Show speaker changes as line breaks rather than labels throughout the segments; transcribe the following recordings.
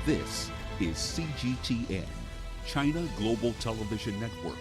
This is CGTN, China Global Television Network.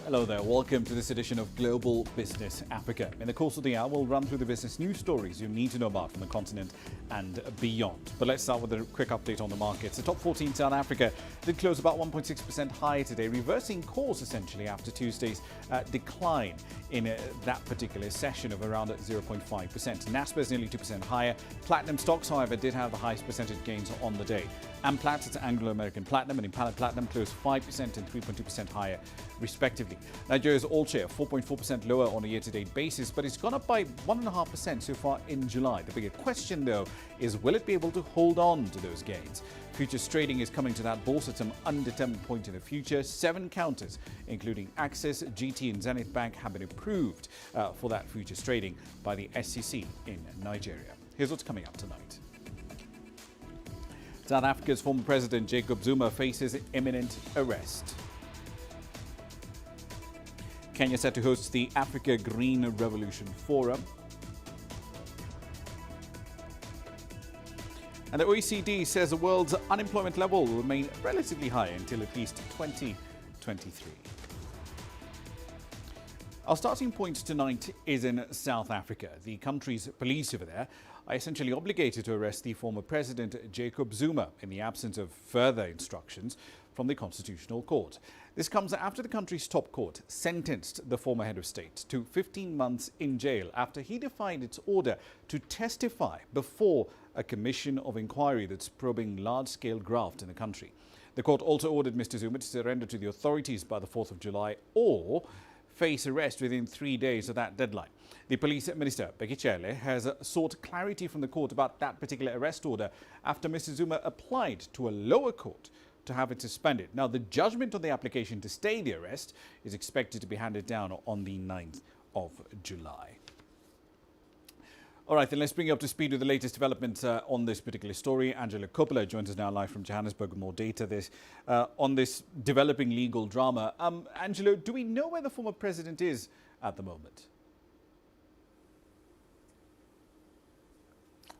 Hello there, welcome to this edition of Global Business Africa. In the course of the hour, we'll run through the business news stories you need to know about from the continent and beyond. But let's start with a quick update on the markets. The top 14 South Africa did close about 1.6% higher today, reversing course essentially after Tuesday's decline in that particular session of around 0.5%. Nasdaq is nearly 2% higher. Platinum stocks, however, did have the highest percentage gains on the day. Amplat, it's Anglo-American Platinum, and Impala Platinum closed 5% and 3.2% higher, respectively. Nigeria's oil share 4.4% lower on a year-to-date basis, but it's gone up by 1.5% so far in July. The bigger question, though, is will it be able to hold on to those gains? Futures trading is coming to that bourse at some undetermined point in the future. 7 counters, including Access, GT and Zenith Bank, have been approved for that futures trading by the SEC in Nigeria. Here's what's coming up tonight. South Africa's former president Jacob Zuma faces imminent arrest. Kenya set to host the Africa Green Revolution Forum. And the OECD says the world's unemployment level will remain relatively high until at least 2023. Our starting point tonight is in South Africa. The country's police over there are essentially obligated to arrest the former president Jacob Zuma in the absence of further instructions from the Constitutional Court. This comes after the country's top court sentenced the former head of state to 15 months in jail after he defied its order to testify before a commission of inquiry that's probing large-scale graft in the country. The court also ordered Mr. Zuma to surrender to the authorities by the 4th of July or face arrest within 3 days of that deadline. The police minister, Bekele, has sought clarity from the court about that particular arrest order after Mr. Zuma applied to a lower court to have it suspended. Now, the judgment on the application to stay the arrest is expected to be handed down on the 9th of July. All right, then let's bring you up to speed with the latest developments on this particular story. Angela Coppola joins us now live from Johannesburg with more data on this developing legal drama. Angela, do we know where the former president is at the moment?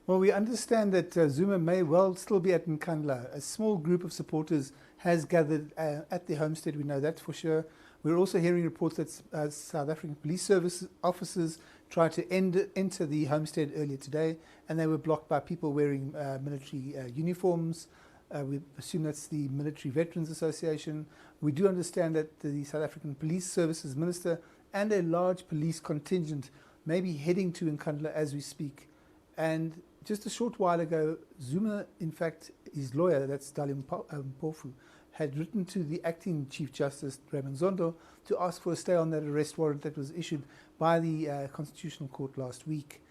Well, we understand that Zuma may well still be at Nkandla. A small group of supporters has gathered at the homestead, we know that for sure. We're also hearing reports that South African Police Service officers tried to enter the homestead earlier today, and they were blocked by people wearing military uniforms. We assume that's the Military Veterans Association. We do understand that the South African Police Services Minister and a large police contingent may be heading to Nkandla as we speak. And just a short while ago, Zuma, in fact, his lawyer, that's Dali Mpofu, had written to the acting Chief Justice, Ramah Nyang, to ask for a stay on that arrest warrant that was issued by the Constitutional Court last week.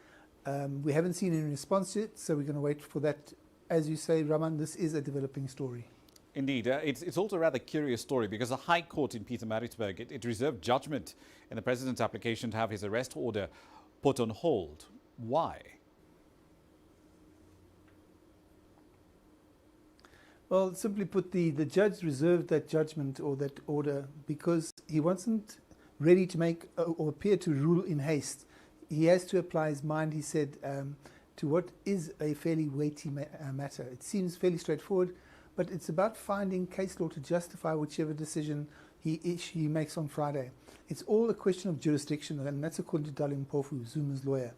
We haven't seen any response yet, so we're going to wait for that. As you say, Raman, this is a developing story.
Indeed. It's also a rather curious story because the High Court in Pietermaritzburg, it reserved judgment in the president's application to have his arrest order put on hold. Why?
Well, simply put, the judge reserved that judgment or that order because he wasn't ready to make or appear to rule in haste. He has to apply his mind, he said, to what is a fairly weighty matter. It seems fairly straightforward, but it's about finding case law to justify whichever decision he makes on Friday. It's all a question of jurisdiction, and that's according to Dali Mpofu, Zuma's lawyer.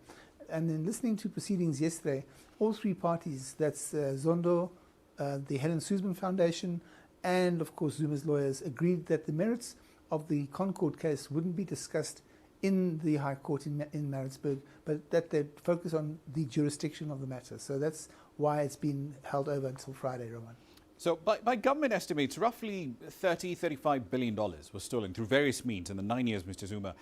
And then listening to proceedings yesterday, all 3 parties, that's Zondo, the Helen Suzman Foundation, and of course Zuma's lawyers, agreed that the merits of the Concord case wouldn't be discussed in the High Court in Maritzburg, but that they'd focus on the jurisdiction of the matter. So that's why it's been held over until Friday, Roman.
So by government estimates, roughly $35 billion was stolen through various means in the 9 years Mr. Zuma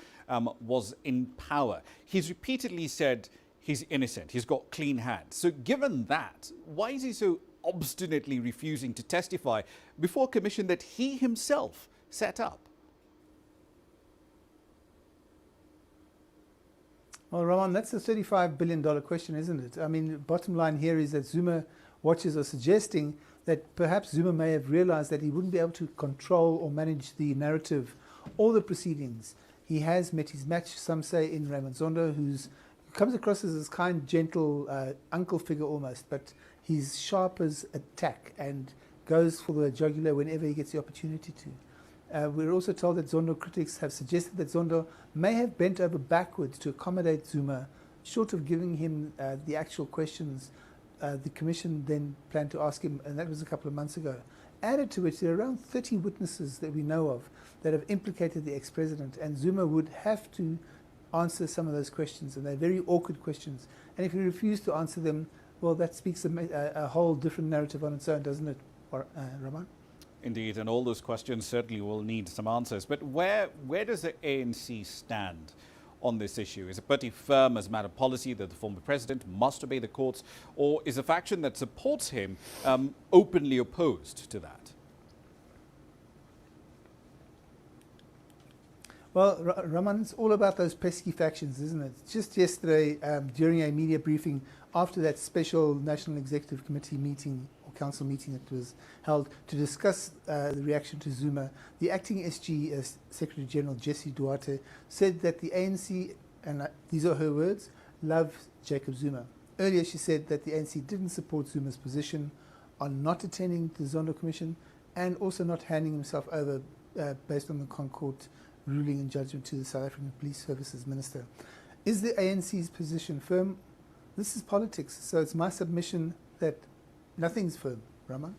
was in power. He's repeatedly said he's innocent, he's got clean hands. So given that, why is he so obstinately refusing to testify before a commission that he himself set up?
Well, Roman, that's a $35 billion question, isn't it? I mean, bottom line here is that Zuma watchers are suggesting that perhaps Zuma may have realized that he wouldn't be able to control or manage the narrative or the proceedings. He has met his match, some say, in Ramah Nyang, who comes across as this kind, gentle uncle figure almost, but he's sharp as a tack and goes for the jugular whenever he gets the opportunity to. We're also told that Zondo critics have suggested that Zondo may have bent over backwards to accommodate Zuma, short of giving him the actual questions the Commission then planned to ask him, and that was a couple of months ago. Added to which, there are around 30 witnesses that we know of that have implicated the ex-president, and Zuma would have to answer some of those questions, and they're very awkward questions. And if he refused to answer them, well, that speaks a whole different narrative on its own, doesn't it, Ramah?
Indeed, and all those questions certainly will need some answers. But where does the ANC stand on this issue? Is it pretty firm as a matter of policy that the former president must obey the courts, or is a faction that supports him openly opposed to that?
Well, Raman, it's all about those pesky factions, isn't it? Just yesterday, during a media briefing after that special National Executive Committee meeting or council meeting that was held to discuss the reaction to Zuma, the acting SG Secretary General Jessie Duarte said that the ANC, and these are her words, love Jacob Zuma. Earlier she said that the ANC didn't support Zuma's position on not attending the Zondo Commission and also not handing himself over based on the Concord ruling and judgment to the South African Police Services Minister. Is the ANC's position firm? This is politics, so it's my submission that nothing's firm. Ramah?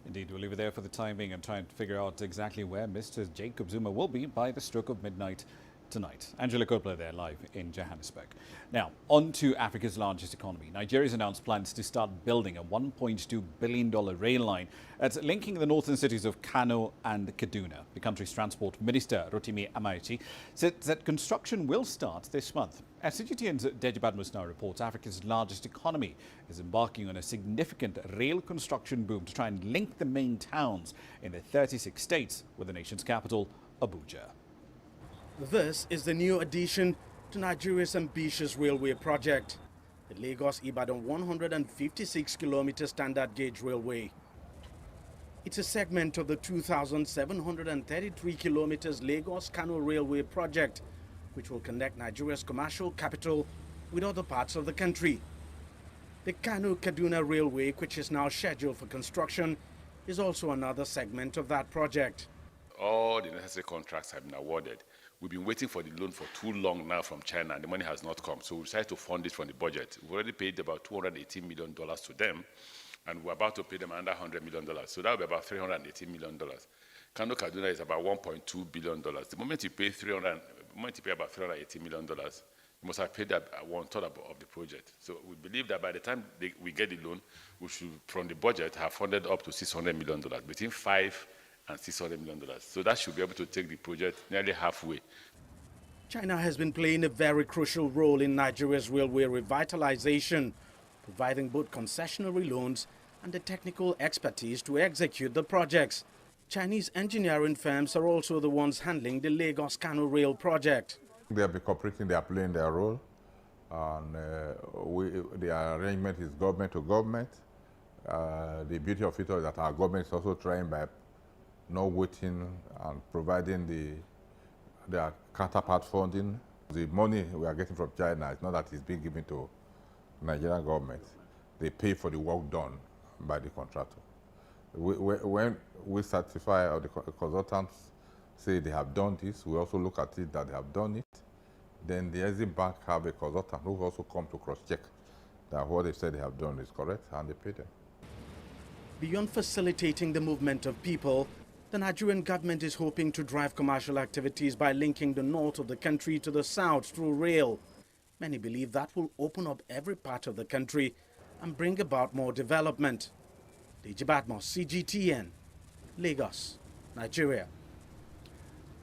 Indeed, we'll leave it there for the time being and try and figure out exactly where Mr. Jacob Zuma will be by the stroke of midnight tonight. Angela Kopler there live in Johannesburg. Now, on to Africa's largest economy. Nigeria's announced plans to start building a $1.2 billion rail line that's linking the northern cities of Kano and Kaduna. The country's transport minister, Rotimi Amaechi, said that construction will start this month. As CGTN's Deji Badmus now reports, Africa's largest economy is embarking on a significant rail construction boom to try and link the main towns in the 36 states with the nation's capital, Abuja.
This is the new addition to Nigeria's ambitious railway project, the Lagos-Ibadan 156-kilometer standard gauge railway. It's a segment of the 2,733 kilometers Lagos-Kano railway project, which will connect Nigeria's commercial capital with other parts of the country. The Kano-Kaduna railway, which is now scheduled for construction, is also another segment of that project.
All the necessary contracts have been awarded. We've been waiting for the loan for too long now from China, and the money has not come. So we decided to fund it from the budget. We've already paid about $218 million to them, and we're about to pay them another $100 million. So that will be about $318 million. Kano Kaduna is about $1.2 billion. The moment you pay about $380 million, you must have paid that one-third of the project. So we believe that by the time we get the loan, we should, from the budget, have funded up to $600 million, between $500 and $600 million. So that should be able to take the project nearly halfway.
China has been playing a very crucial role in Nigeria's railway revitalization, providing both concessionary loans and the technical expertise to execute the projects. Chinese engineering firms are also the ones handling the Lagos-Kano rail project.
They have been cooperating, they are playing their role, and the arrangement is government to government. The beauty of it is that our government is also trying by not waiting and providing their counterpart funding. The money we are getting from China, it's not that it's being given to Nigerian government. They pay for the work done by the contractor. When we certify, or the consultants say they have done this, we also look at it that they have done it. Then the Exim Bank have a consultant who also come to cross-check that what they said they have done is correct, and they pay them.
Beyond facilitating the movement of people, the Nigerian government is hoping to drive commercial activities by linking the north of the country to the south through rail. Many believe that will open up every part of the country and bring about more development. Deji Badmus, CGTN, Lagos, Nigeria.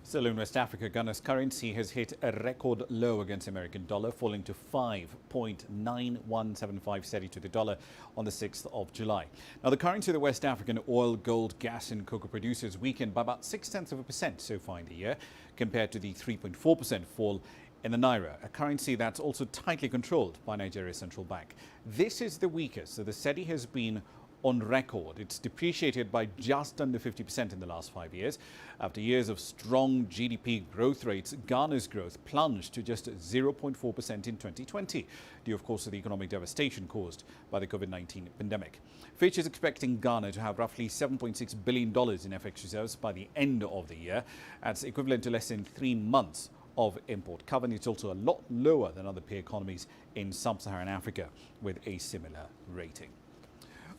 Still in West Africa, Ghana's currency has hit a record low against the American dollar, falling to 5.9175 cedi to the dollar on the 6th of July. Now, the currency of the West African oil, gold, gas and cocoa producers weakened by about 0.6% so far in the year, compared to the 3.4% fall in the Naira, a currency that's also tightly controlled by Nigeria's central bank. This is the weakest that the cedi has been on record. It's depreciated by just under 50% in the last 5 years. After years of strong GDP growth rates, Ghana's growth plunged to just 0.4% in 2020, due of course to the economic devastation caused by the COVID-19 pandemic. Fitch is expecting Ghana to have roughly $7.6 billion in FX reserves by the end of the year. That's equivalent to less than 3 months of import cover, and it's also a lot lower than other peer economies in sub-Saharan Africa with a similar rating.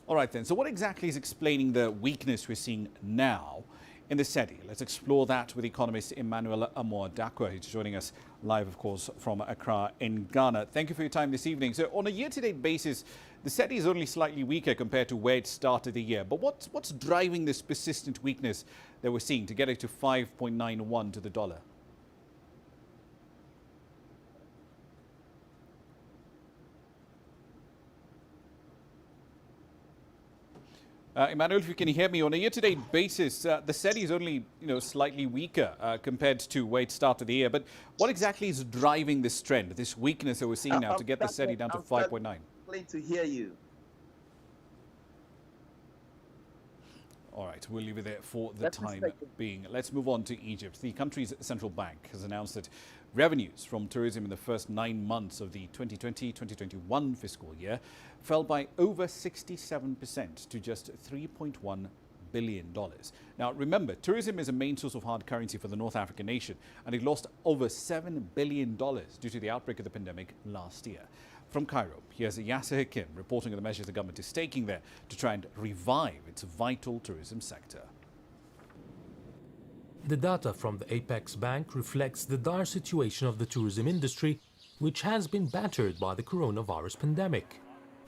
All right then, so what exactly is explaining the weakness we're seeing now in the cedi? Let's explore that with economist Emmanuel Amoah-Darkwa, who's joining us live, of course, from Accra in Ghana. Thank you for your time this evening. So on a year-to-date basis, the cedi is only slightly weaker compared to where it started the year. But what's driving this persistent weakness that we're seeing to get it to 5.91 to the dollar? Emmanuel, if you can hear me, on a year-to-date basis, the cedi is only slightly weaker compared to where it started the year. But what exactly is driving this trend, this weakness that we're seeing now to get the cedi down to 5.9?
To hear you.
All right, we'll leave it there for the time being. Let's move on to Egypt. The country's central bank has announced that revenues from tourism in the first 9 months of the 2020-2021 fiscal year fell by over 67% to just $3.1 billion. Now, remember, tourism is a main source of hard currency for the North African nation, and it lost over $7 billion due to the outbreak of the pandemic last year. From Cairo, here's Yasser Hakim reporting on the measures the government is taking there to try and revive its vital tourism sector.
The data from the Apex Bank reflects the dire situation of the tourism industry, which has been battered by the coronavirus pandemic.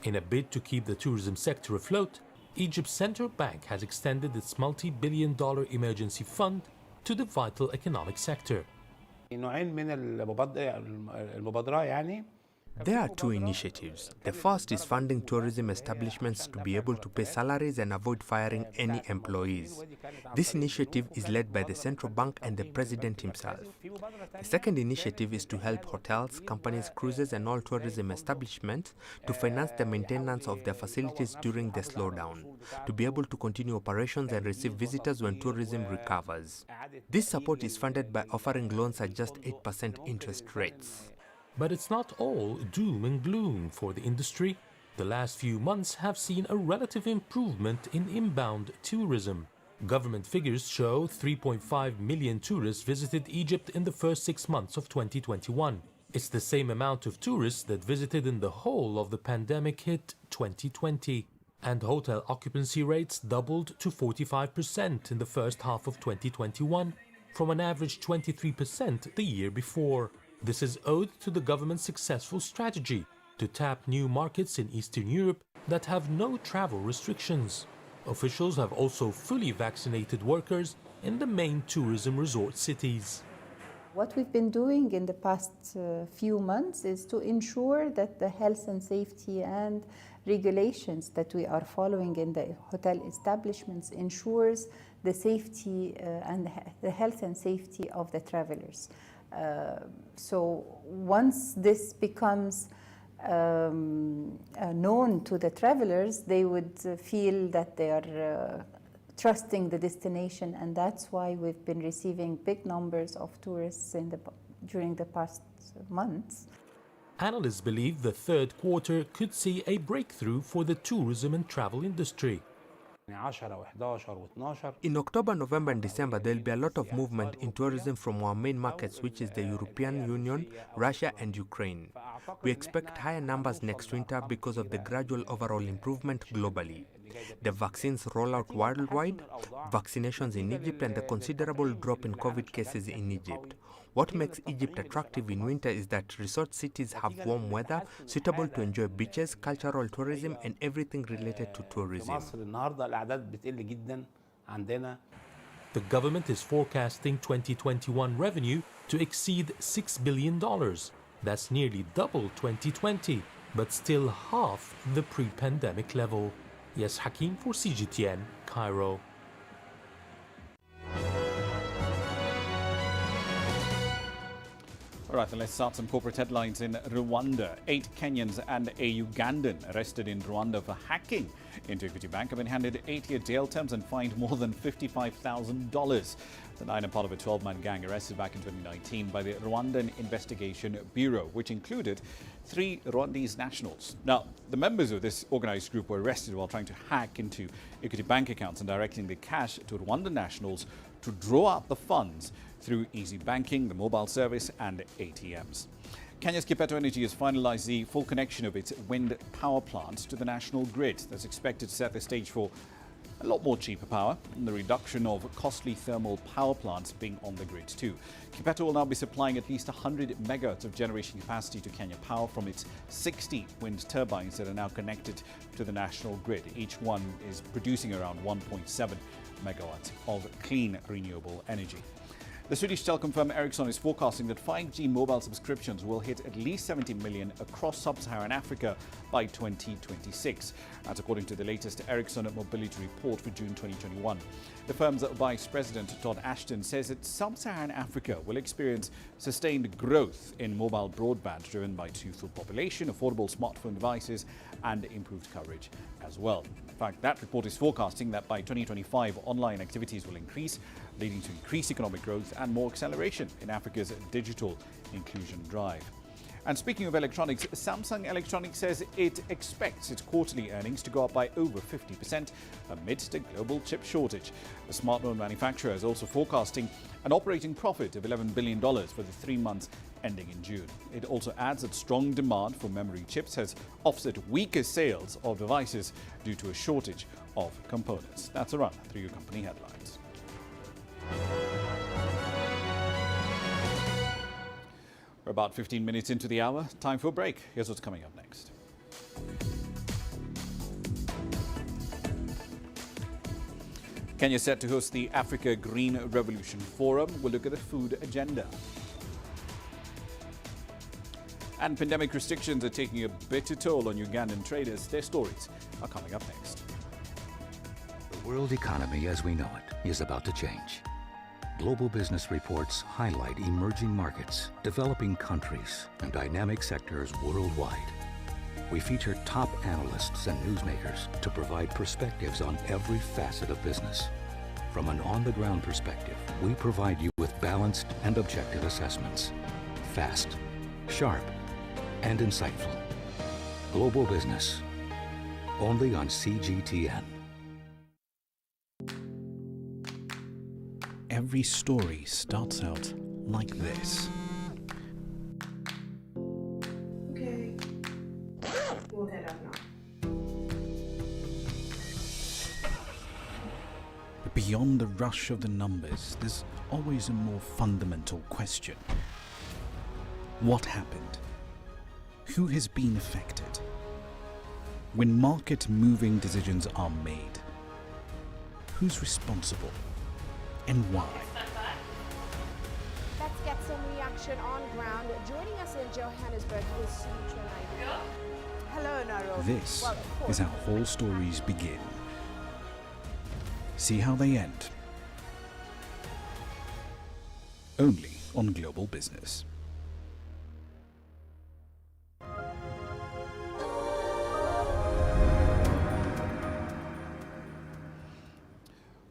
In a bid to keep the tourism sector afloat, Egypt's central bank has extended its multi-billion-dollar emergency fund to the vital economic sector.
There are two initiatives. The first is funding tourism establishments to be able to pay salaries and avoid firing any employees. This initiative is led by the central bank and the president himself. The second initiative is to help hotels, companies, cruises and all tourism establishments to finance the maintenance of their facilities during the slowdown, to be able to continue operations and receive visitors when tourism recovers. This support is funded by offering loans at just 8% interest rates.
But it's not all doom and gloom for the industry. The last few months have seen a relative improvement in inbound tourism. Government figures show 3.5 million tourists visited Egypt in the first 6 months of 2021. It's the same amount of tourists that visited in the whole of the pandemic hit 2020. And hotel occupancy rates doubled to 45% in the first half of 2021 from an average 23% the year before. This is owed to the government's successful strategy to tap new markets in Eastern Europe that have no travel restrictions. Officials have also fully vaccinated workers in the main tourism resort cities.
What we've been doing in the past few months is to ensure that the health and safety and regulations that we are following in the hotel establishments ensures the safety and the health and safety of the travelers. So once this becomes known to the travelers, they would feel that they are trusting the destination, and that's why we've been receiving big numbers of tourists during the past months.
Analysts believe the third quarter could see a breakthrough for the tourism and travel industry.
In October, November and December, there will be a lot of movement in tourism from our main markets, which is the European Union, Russia and Ukraine. We expect higher numbers next winter because of the gradual overall improvement globally. The vaccines rollout worldwide, vaccinations in Egypt and the considerable drop in COVID cases in Egypt. What makes Egypt attractive in winter is that resort cities have warm weather, suitable to enjoy beaches, cultural tourism and everything related to tourism.
The government is forecasting 2021 revenue to exceed $6 billion. That's nearly double 2020, but still half the pre-pandemic level. Yes, Hakim for CGTN, Cairo.
All right, then let's start some corporate headlines in Rwanda. 8 Kenyans and a Ugandan arrested in Rwanda for hacking into Equity Bank have been handed 8-year jail terms and fined more than $55,000. The 9 are part of a 12-man gang arrested back in 2019 by the Rwandan Investigation Bureau, which included 3 Rwandese nationals. Now, the members of this organized group were arrested while trying to hack into Equity Bank accounts and directing the cash to Rwandan nationals to draw out the funds through easy banking, the mobile service and ATMs. Kenya's Kipeto Energy has finalized the full connection of its wind power plants to the national grid. That's expected to set the stage for a lot more cheaper power and the reduction of costly thermal power plants being on the grid too. Kipeto will now be supplying at least 100 megawatts of generation capacity to Kenya Power from its 60 wind turbines that are now connected to the national grid. Each one is producing around 1.7 megawatts of clean renewable energy. The Swedish telecom firm Ericsson is forecasting that 5G mobile subscriptions will hit at least 70 million across sub-Saharan Africa by 2026. That's according to the latest Ericsson Mobility Report for June 2021. The firm's Vice President Todd Ashton says that sub-Saharan Africa will experience sustained growth in mobile broadband driven by youthful population, affordable smartphone devices and improved coverage as well. In fact, that report is forecasting that by 2025 online activities will increase, leading to increased economic growth and more acceleration in Africa's digital inclusion drive. And speaking of electronics, Samsung Electronics says it expects its quarterly earnings to go up by over 50% amidst a global chip shortage. The smartphone manufacturer is also forecasting an operating profit of $11 billion for the 3 months ending in June. It also adds that strong demand for memory chips has offset weaker sales of devices due to a shortage of components. That's a run through your company headlines. We're about 15 minutes into the hour. Time for a break. Here's what's coming up next. Kenya is set to host the Africa Green Revolution Forum. We'll look at the food agenda. And pandemic restrictions are taking a bitter toll on Ugandan traders. Their stories are coming up next.
The world economy as we know it is about to change. Global business reports highlight emerging markets, developing countries, and dynamic sectors worldwide. We feature top analysts and newsmakers to provide perspectives on every facet of business. From an on-the-ground perspective, we provide you with balanced and objective assessments. Fast, sharp, and insightful. Global business, only on CGTN.
Every story starts out like this.
Okay. We'll head up now.
But beyond the rush of the numbers, there's always a more fundamental question. What happened? Who has been affected? When market-moving decisions are made, who's responsible? And why?
Let's get some reaction on ground. Joining us in Johannesburg is Sutra. Hello, Naro.
This is how all stories begin. See how they end. Only on Global Business.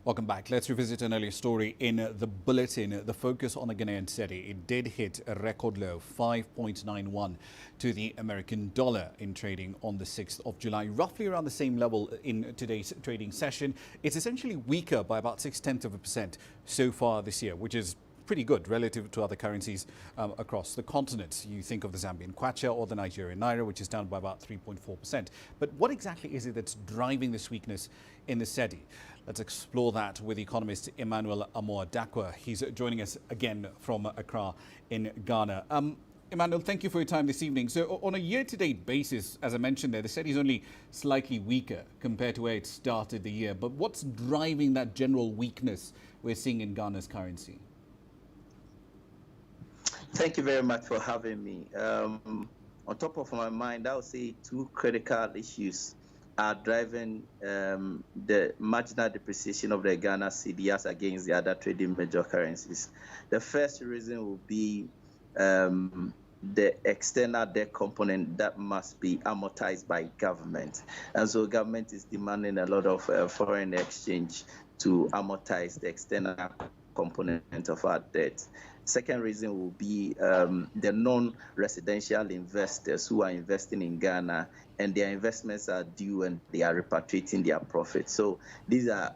Welcome back. Let's revisit an earlier story in the bulletin. The focus on the Ghanaian cedi. It did hit a record low, 5.91 to the American dollar in trading on the 6th of July, roughly around the same level in today's trading session. It's essentially weaker by about 0.6% so far this year, which is pretty good relative to other currencies across the continent. You think of the Zambian kwacha or the Nigerian naira, which is down by about 3.4%. But what exactly is it that's driving this weakness in the cedi? Let's explore that with economist Emmanuel Amoah-Dakwa. He's joining us again from Accra in Ghana. Emmanuel, thank you for your time this evening. So on a year-to-date basis, as I mentioned there, the cedi is only slightly weaker compared to where it started the year. But what's driving that general weakness we're seeing in Ghana's currency?
Thank you very much for having me. On top of my mind, I would say 2 critical issues are driving the marginal depreciation of the Ghana cedi as against the other trading major currencies. The first reason will be the external debt component that must be amortized by government. And so government is demanding a lot of foreign exchange to amortize the external component of our debt. Second reason will be the non-residential investors who are investing in Ghana, and their investments are due and they are repatriating their profits. So these are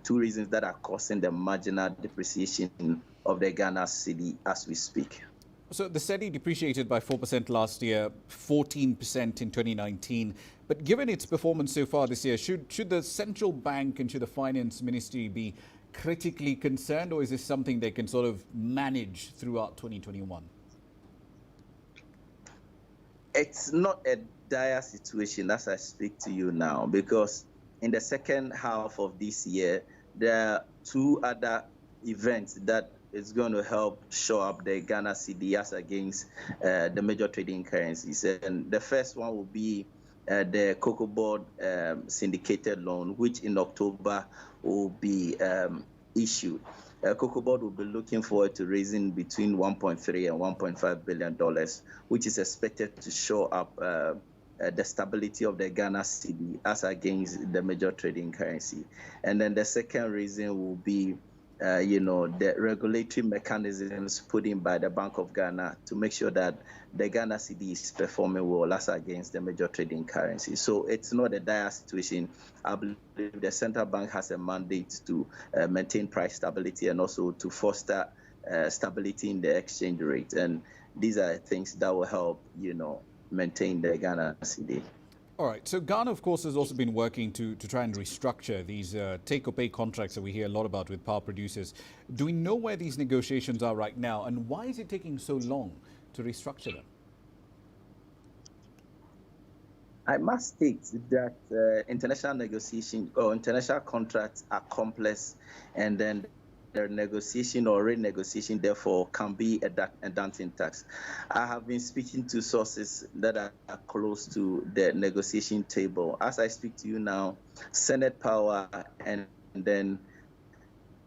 two reasons that are causing the marginal depreciation of the Ghana cedi as we speak.
So the cedi depreciated by 4% last year, 14% in 2019. But given its performance so far this year, should the central bank and should the finance ministry be critically concerned, or is this something they can sort of manage throughout 2021?
It's not a dire situation as I speak to you now, because in the second half of this year, there are two other events that is going to help show up the Ghana cedi as against the major trading currencies. And the first one will be the Cocoa Board syndicated loan, which in October will be issued. Cocoa Board will be looking forward to raising between $1.3 and $1.5 billion, which is expected to show up the stability of the Ghana cedi as against the major trading currency. And then the second reason will be the regulatory mechanisms put in by the Bank of Ghana to make sure that the Ghana cedi is performing well as against the major trading currency. So it's not a dire situation. I believe the central bank has a mandate to maintain price stability and also to foster stability in the exchange rate. And these are things that will help, maintain the Ghana cedi.
All right. So Ghana, of course, has also been working to try and restructure these take-or-pay contracts that we hear a lot about with power producers. Do we know where these negotiations are right now, and why is it taking so long to restructure them?
I must state that international negotiations or international contracts are complex, and then their negotiation or renegotiation, therefore, can be a daunting task. I have been speaking to sources that are close to the negotiation table. As I speak to you now, Senate Power and then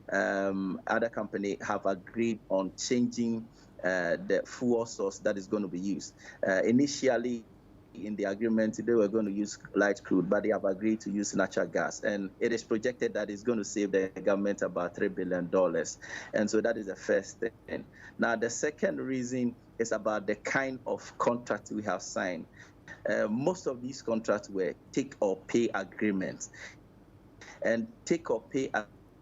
other company have agreed on changing the fuel source that is going to be used. Initially, in the agreement, they were going to use light crude, but they have agreed to use natural gas. And it is projected that it's going to save the government about $3 billion. And so that is the first thing. Now, the second reason is about the kind of contract we have signed. Most of these contracts were take-or-pay agreements. And take-or-pay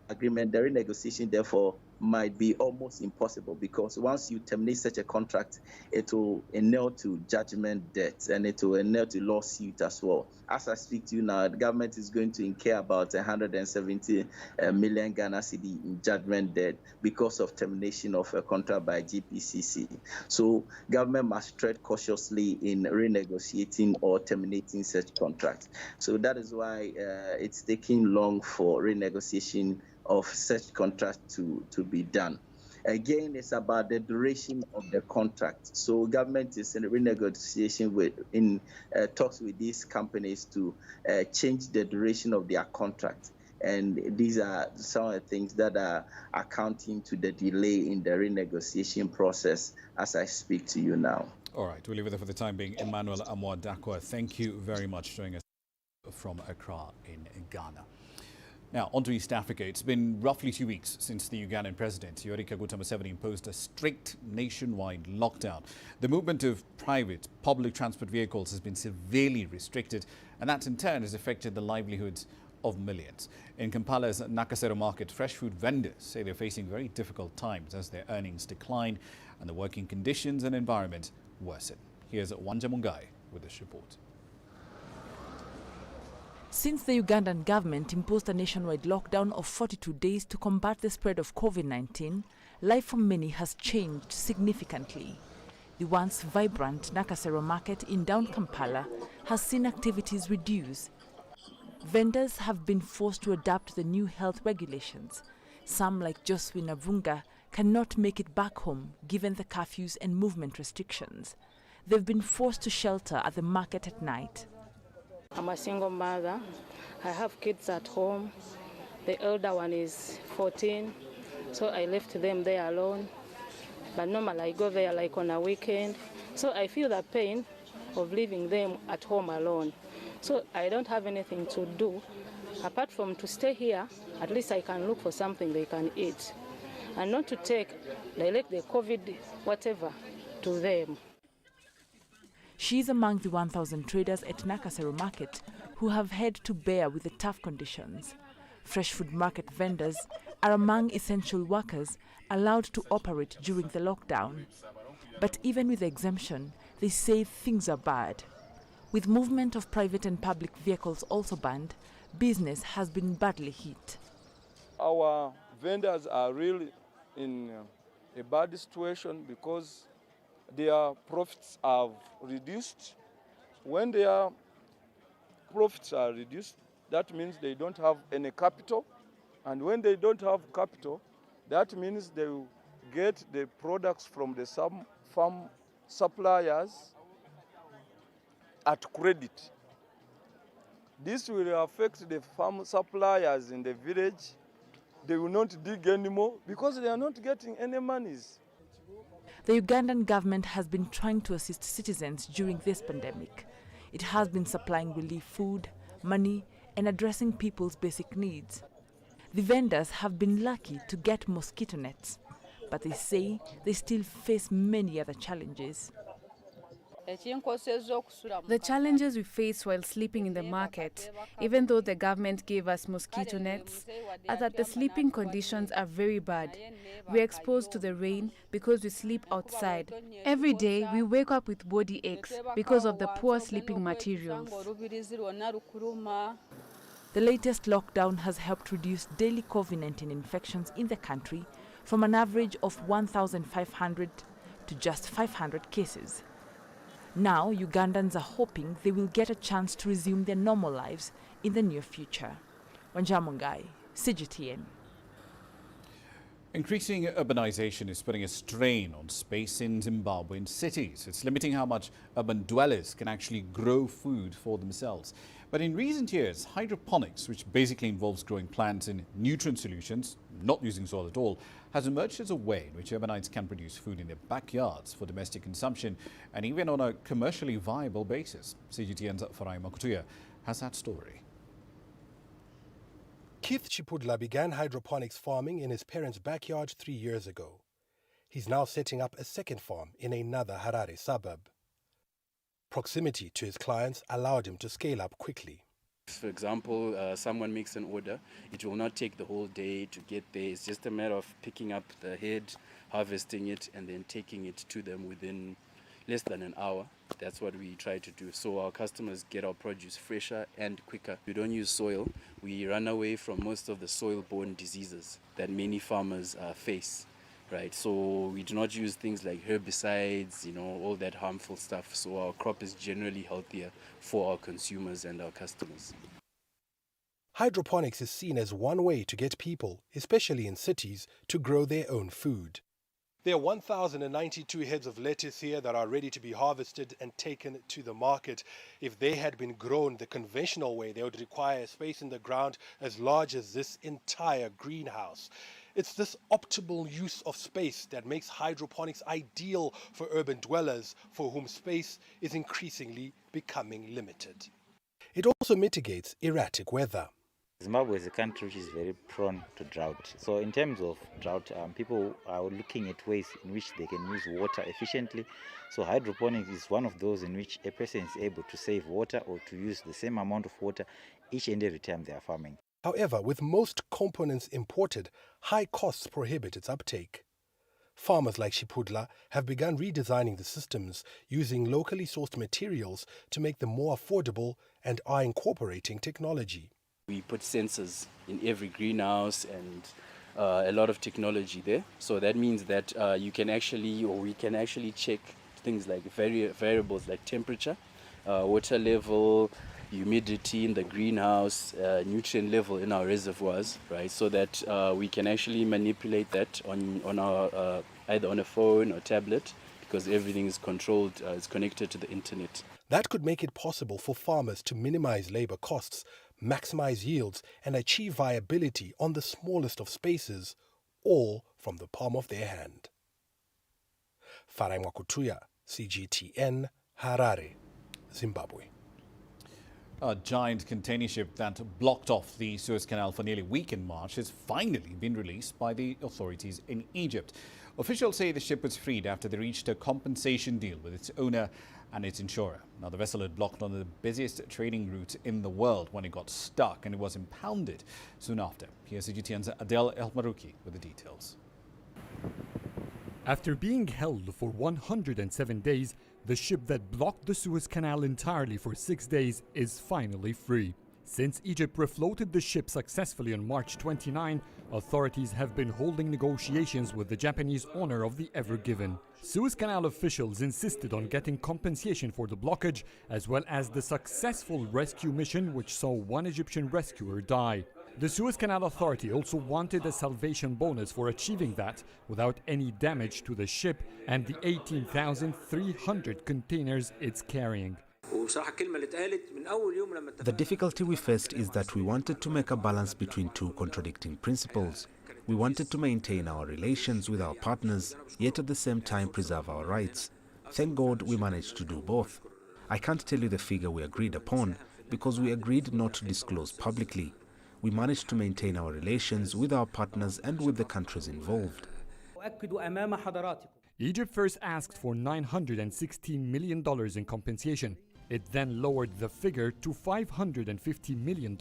agreement, the renegotiation, therefore, might be almost impossible, because once you terminate such a contract, it will inure to judgment debt and it will inure to lawsuit as well. As I speak to you now, the government is going to incur about 170 million Ghana cedi in judgment debt because of termination of a contract by GPCC. So government must tread cautiously in renegotiating or terminating such contracts. So that is why it's taking long for renegotiation of such contract to be done. Again, it's about the duration of the contract. So government is in renegotiation in talks with these companies to change the duration of their contract. And these are some of the things that are accounting to the delay in the renegotiation process as I speak to you now.
All right, we'll leave it there for the time being. Emmanuel Amoadakwa, thank you very much for joining us from Accra in Ghana. Now, on to East Africa. It's been roughly 2 weeks since the Ugandan president, Yoweri Kaguta Museveni, imposed a strict nationwide lockdown. The movement of private public transport vehicles has been severely restricted, and that in turn has affected the livelihoods of millions. In Kampala's Nakasero market, fresh food vendors say they're facing very difficult times as their earnings decline and the working conditions and environment worsen. Here's Wanja Mungai with this report.
Since the Ugandan government imposed a nationwide lockdown of 42 days to combat the spread of COVID-19, life for many has changed significantly. The once vibrant Nakasero market in down Kampala has seen activities reduce. Vendors have been forced to adapt to the new health regulations. Some, like Joswi Navunga, cannot make it back home given the curfews and movement restrictions. They've been forced to shelter at the market at night.
I'm a single mother. I have kids at home. The elder one is 14, so I left them there alone. But normally I go there like on a weekend. So I feel the pain of leaving them at home alone. So I don't have anything to do apart from to stay here. At least I can look for something they can eat and not to take direct the COVID whatever to them.
She is among the 1,000 traders at Nakasero Market who have had to bear with the tough conditions. Fresh food market vendors are among essential workers allowed to operate during the lockdown. But even with the exemption, they say things are bad. With movement of private and public vehicles also banned, business has been badly hit.
Our vendors are really in a bad situation because their profits have reduced. When their profits are reduced, that means they don't have any capital. And when they don't have capital, that means they will get the products from the farm suppliers at credit. This will affect the farm suppliers in the village. They will not dig anymore because they are not getting any monies.
The Ugandan government has been trying to assist citizens during this pandemic. It has been supplying relief food, money, and addressing people's basic needs. The vendors have been lucky to get mosquito nets, but they say they still face many other challenges.
The challenges we face while sleeping in the market, even though the government gave us mosquito nets, are that the sleeping conditions are very bad. We're exposed to the rain because we sleep outside. Every day we wake up with body aches because of the poor sleeping materials.
The latest lockdown has helped reduce daily COVID-19 infections in the country from an average of 1,500 to just 500 cases. Now, Ugandans are hoping they will get a chance to resume their normal lives in the near future. Wanjamungai, CGTN.
Increasing urbanization is putting a strain on space in Zimbabwean cities. It's limiting how much urban dwellers can actually grow food for themselves. But in recent years, hydroponics, which basically involves growing plants in nutrient solutions, not using soil at all, has emerged as a way in which urbanites can produce food in their backyards for domestic consumption and even on a commercially viable basis. CGTN's Farai Makutuya has that story.
Keith Chipudla began hydroponics farming in his parents' backyard 3 years ago. He's now setting up a second farm in another Harare suburb. Proximity to his clients allowed him to scale up quickly.
For example, someone makes an order, it will not take the whole day to get there. It's just a matter of picking up the head, harvesting it, and then taking it to them within less than an hour. That's what we try to do. So our customers get our produce fresher and quicker. We don't use soil. We run away from most of the soil-borne diseases that many farmers face. Right, so we do not use things like herbicides, all that harmful stuff. So our crop is generally healthier for our consumers and our customers.
Hydroponics is seen as one way to get people, especially in cities, to grow their own food. There are 1,092 heads of lettuce here that are ready to be harvested and taken to the market. If they had been grown the conventional way, they would require a space in the ground as large as this entire greenhouse. It's this optimal use of space that makes hydroponics ideal for urban dwellers for whom space is increasingly becoming limited. It also mitigates erratic weather.
Zimbabwe is a country which is very prone to drought. So in terms of drought, people are looking at ways in which they can use water efficiently. So hydroponics is one of those in which a person is able to save water or to use the same amount of water each and every time they are farming.
However, with most components imported, high costs prohibit its uptake. Farmers like Chipudla have begun redesigning the systems using locally sourced materials to make them more affordable and are incorporating technology.
We put sensors in every greenhouse and a lot of technology there. So that means that we can actually check things like variables like temperature, water level, humidity in the greenhouse, nutrient level in our reservoirs, right? So that we can actually manipulate that on our either on a phone or tablet, because everything is controlled, it's connected to the internet.
That could make it possible for farmers to minimize labor costs, maximize yields, and achieve viability on the smallest of spaces, all from the palm of their hand. Farai Mwakutuya, CGTN, Harare, Zimbabwe.
A giant container ship that blocked off the Suez Canal for nearly a week in March has finally been released by the authorities in Egypt. Officials say the ship was freed after they reached a compensation deal with its owner and its insurer. Now, the vessel had blocked on the busiest trading route in the world when it got stuck, and it was impounded soon after. Here's CGTN's Adel El-Marouki with the details.
After being held for 107 days, the ship that blocked the Suez Canal entirely for 6 days is finally free. Since Egypt refloated the ship successfully on March 29, authorities have been holding negotiations with the Japanese owner of the Ever Given. Suez Canal officials insisted on getting compensation for the blockage, as well as the successful rescue mission which saw one Egyptian rescuer die. The Suez Canal Authority also wanted a salvation bonus for achieving that without any damage to the ship and the 18,300 containers it's carrying.
The difficulty we faced is that we wanted to make a balance between two contradicting principles. We wanted to maintain our relations with our partners, yet at the same time preserve our rights. Thank God we managed to do both. I can't tell you the figure we agreed upon because we agreed not to disclose publicly. We managed to maintain our relations with our partners and with the countries involved.
Egypt first asked for $916 million in compensation. It then lowered the figure to $550 million,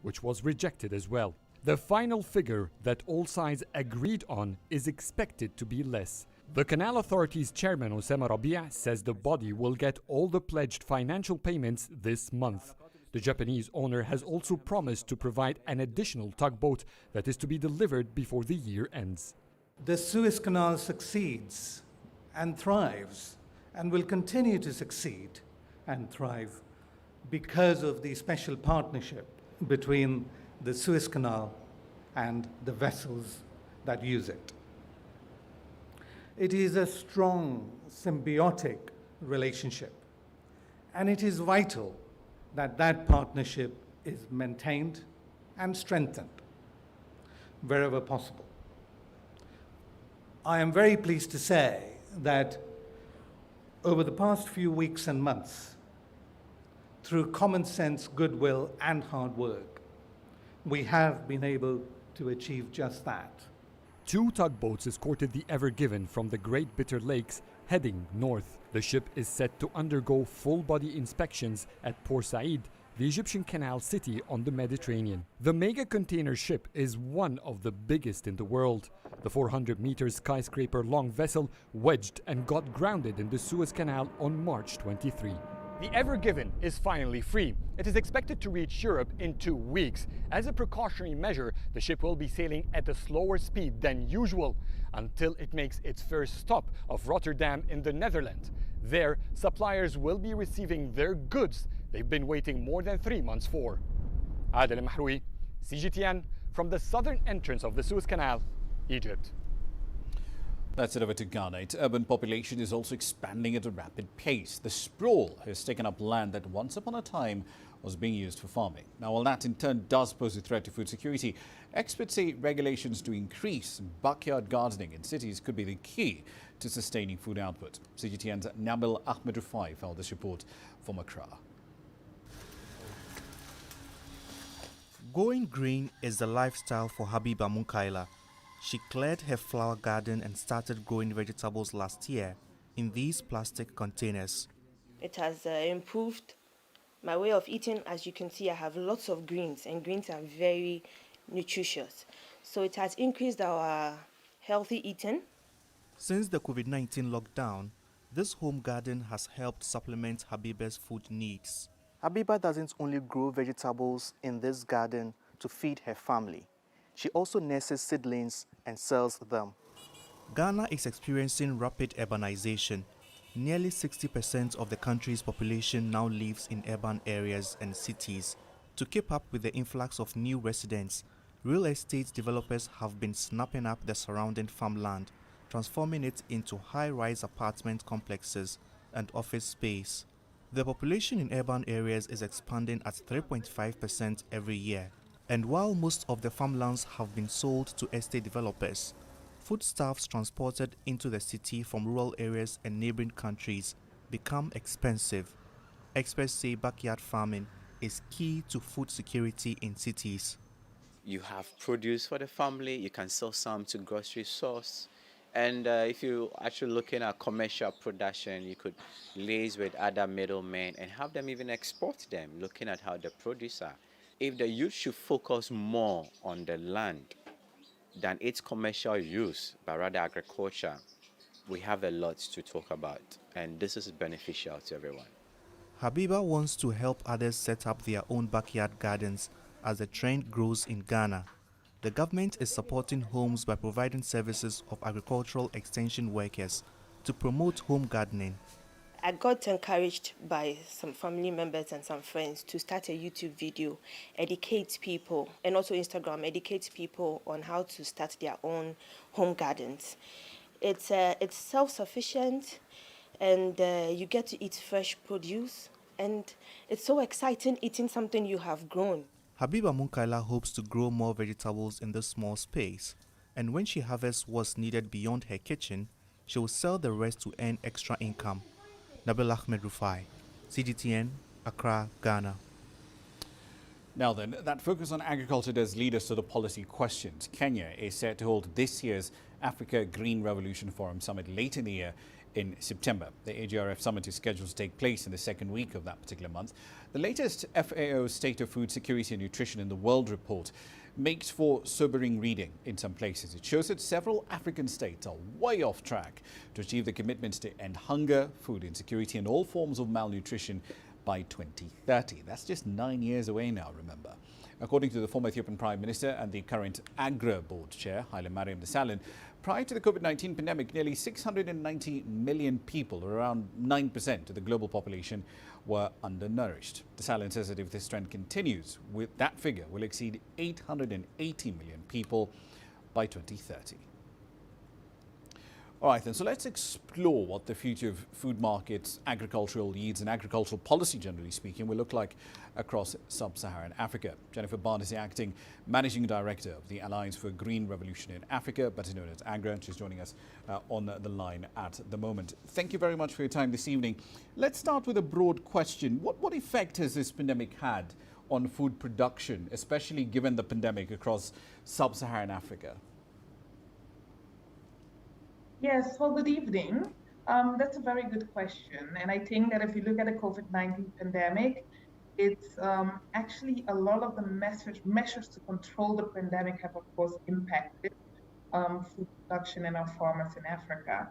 which was rejected as well. The final figure that all sides agreed on is expected to be less. The Canal Authority's chairman, Osama Rabia, says the body will get all the pledged financial payments this month. The Japanese owner has also promised to provide an additional tugboat that is to be delivered before the year ends.
The Suez Canal succeeds and thrives and will continue to succeed and thrive because of the special partnership between the Suez Canal and the vessels that use it. It is a strong, symbiotic relationship, and it is vital that that partnership is maintained and strengthened wherever possible. I am very pleased to say that over the past few weeks and months, through common sense, goodwill, and hard work, we have been able to achieve just that.
2 tugboats escorted the Ever Given from the Great Bitter Lakes, heading north. The ship is set to undergo full-body inspections at Port Said, the Egyptian canal city on the Mediterranean. The mega container ship is one of the biggest in the world. The 400-meter skyscraper-long vessel wedged and got grounded in the Suez Canal on March 23. The Ever Given is finally free. It is expected to reach Europe in 2 weeks. As a precautionary measure, the ship will be sailing at a slower speed than usual until it makes its first stop of Rotterdam in the Netherlands. There, suppliers will be receiving their goods they've been waiting more than 3 months for. Adel El-Marouki, CGTN, from the southern entrance of the Suez Canal, Egypt.
That's it over to Ghana. Its urban population is also expanding at a rapid pace. The sprawl has taken up land that once upon a time was being used for farming. Now, while that in turn does pose a threat to food security, experts say regulations to increase backyard gardening in cities could be the key to sustaining food output. CGTN's Nabil Ahmed Rufai filed this report from Accra.
Going green is the lifestyle for Habiba Munkaila. She cleared her flower garden and started growing vegetables last year in these plastic containers.
It has improved my way of eating. As you can see, I have lots of greens, and greens are very nutritious. So it has increased our healthy eating.
Since the COVID-19 lockdown, this home garden has helped supplement Habiba's food needs. Habiba doesn't only grow vegetables in this garden to feed her family. She also nurses seedlings and sells them. Ghana is experiencing rapid urbanization. Nearly 60% of the country's population now lives in urban areas and cities. To keep up with the influx of new residents, real estate developers have been snapping up the surrounding farmland, transforming it into high-rise apartment complexes and office space. The population in urban areas is expanding at 3.5% every year. And while most of the farmlands have been sold to estate developers, foodstuffs transported into the city from rural areas and neighboring countries become expensive. Experts say backyard farming is key to food security in cities.
You have produce for the family, you can sell some to grocery stores. And if you're actually looking at commercial production, you could liaise with other middlemen and have them even export them, looking at how the produce are. If the youth should focus more on the land than its commercial use, but rather agriculture, we have a lot to talk about, and this is beneficial to everyone.
Habiba wants to help others set up their own backyard gardens as the trend grows in Ghana. The government is supporting homes by providing services of agricultural extension workers to promote home gardening.
I got encouraged by some family members and some friends to start a YouTube video, educate people, and also Instagram, educate people on how to start their own home gardens. It's self-sufficient, and you get to eat fresh produce, and it's so exciting eating something you have grown.
Habiba Munkaila hopes to grow more vegetables in this small space, and when she harvests what's needed beyond her kitchen, she will sell the rest to earn extra income. Nabil Ahmed Rufai, CGTN, Accra, Ghana.
Now then, that focus on agriculture does lead us to the policy questions. Kenya is set to hold this year's Africa Green Revolution Forum Summit late in the year in September. The AGRF summit is scheduled to take place in the second week of that particular month. The latest FAO State of Food Security and Nutrition in the World report makes for sobering reading in some places. It shows that several African states are way off track to achieve the commitments to end hunger, food insecurity and all forms of malnutrition by 2030. That's just 9 years away now, remember. According to the former Ethiopian Prime Minister and the current AGRA board chair, Haile Mariam Desalegn, prior to the COVID-19 pandemic, nearly 690 million people, or around 9% of the global population, were undernourished. Desalegn says that if this trend continues, that figure will exceed 880 million people by 2030. All right, then, so let's explore what the future of food markets, agricultural yields and agricultural policy, generally speaking, will look like across sub-Saharan Africa. Jennifer Bond is the acting managing director of the Alliance for Green Revolution in Africa, better known as AGRA, and she's joining us on the line at the moment. Thank you very much for your time this evening. Let's start with a broad question. What effect has this pandemic had on food production, especially given the pandemic across sub-Saharan Africa?
Yes, well, good evening. That's a very good question. And I think that if you look at the COVID-19 pandemic, it's actually a lot of the measures to control the pandemic have, of course, impacted food production and our farmers in Africa.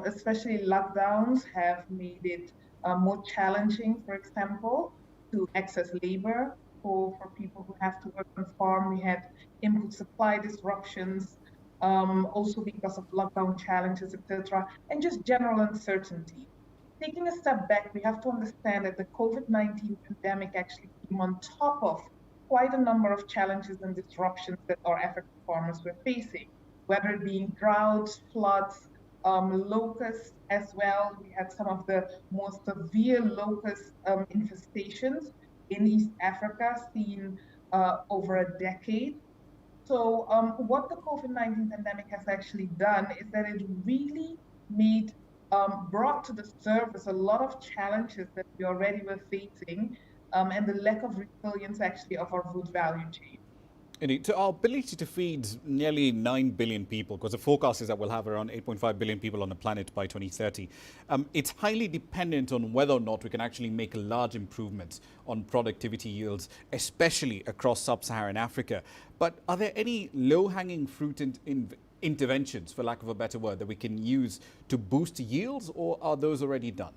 Especially lockdowns have made it more challenging, for example, to access labor for people who have to work on farm. We had input supply disruptions, also because of lockdown challenges, etc., and just general uncertainty. Taking a step back, we have to understand that the COVID-19 pandemic actually came on top of quite a number of challenges and disruptions that our African farmers were facing, whether it being droughts, floods, locusts as well. We had some of the most severe locust infestations in East Africa seen over a decade. So what the COVID-19 pandemic has actually done is that it really brought to the surface a lot of challenges that we already were facing, and the lack of resilience actually of our food value chain.
Indeed. So our ability to feed nearly 9 billion people, because the forecast is that we'll have around 8.5 billion people on the planet by 2030, it's highly dependent on whether or not we can actually make large improvements on productivity yields, especially across sub-Saharan Africa. But are there any low-hanging fruit interventions, for lack of a better word, that we can use to boost yields, or are those already done?